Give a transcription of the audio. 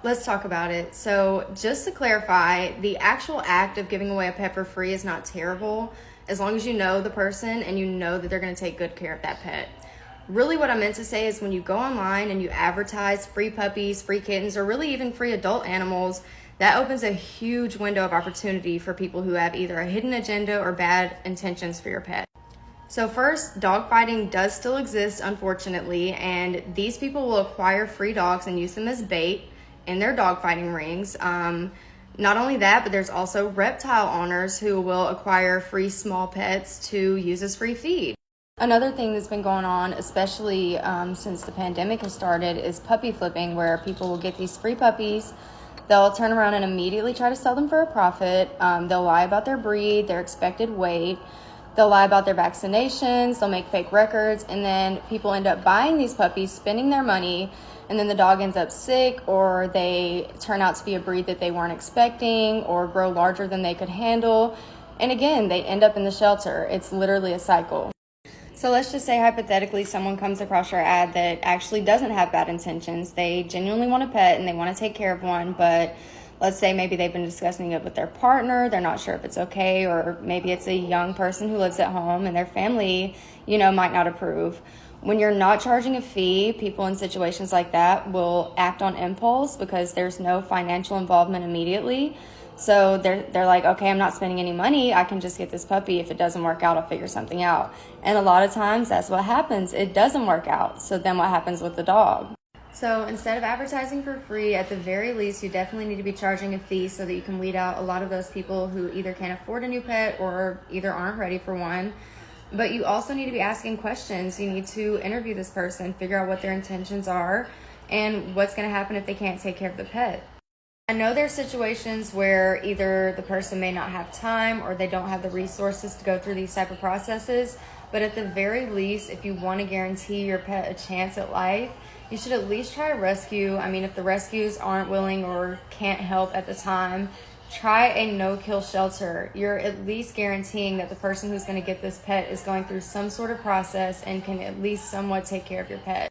Let's talk about it. So, just to clarify, the actual act of giving away a pet for free is not terrible as long as you know the person and you know that they're going to take good care of that pet. Really, what I meant to say is when you go online and you advertise free puppies, free kittens, or really even free adult animals, that opens a huge window of opportunity for people who have either a hidden agenda or bad intentions for your pet. So first, dogfighting does still exist, unfortunately, and these people will acquire free dogs and use them as bait in their dogfighting rings. Not only that, but there's also reptile owners who will acquire free small pets to use as free feed. Another thing that's been going on, especially since the pandemic has started, is puppy flipping, where people will get these free puppies. They'll turn around and immediately try to sell them for a profit. They'll lie about their breed, their expected weight. They'll lie about their vaccinations. They'll make fake records. And then people end up buying these puppies, spending their money, and then the dog ends up sick, or they turn out to be a breed that they weren't expecting, or grow larger than they could handle. And again, they end up in the shelter. It's literally a cycle. So let's just say hypothetically someone comes across your ad that actually doesn't have bad intentions. They genuinely want a pet and they want to take care of one, but let's say maybe they've been discussing it with their partner. They're not sure if it's okay, or maybe it's a young person who lives at home and their family, might not approve. When you're not charging a fee, people in situations like that will act on impulse because there's no financial involvement immediately. So they're like, okay, I'm not spending any money. I can just get this puppy. If it doesn't work out, I'll figure something out. And a lot of times that's what happens. It doesn't work out. So then what happens with the dog? So instead of advertising for free, at the very least, you definitely need to be charging a fee so that you can weed out a lot of those people who either can't afford a new pet or either aren't ready for one. But you also need to be asking questions. You need to interview this person, figure out what their intentions are, and what's going to happen if they can't take care of the pet. I know there's situations where either the person may not have time or they don't have the resources to go through these type of processes, but at the very least, if you want to guarantee your pet a chance at life, you should at least try a rescue. I mean, if the rescues aren't willing or can't help at the time, try a no-kill shelter. You're at least guaranteeing that the person who's going to get this pet is going through some sort of process and can at least somewhat take care of your pet.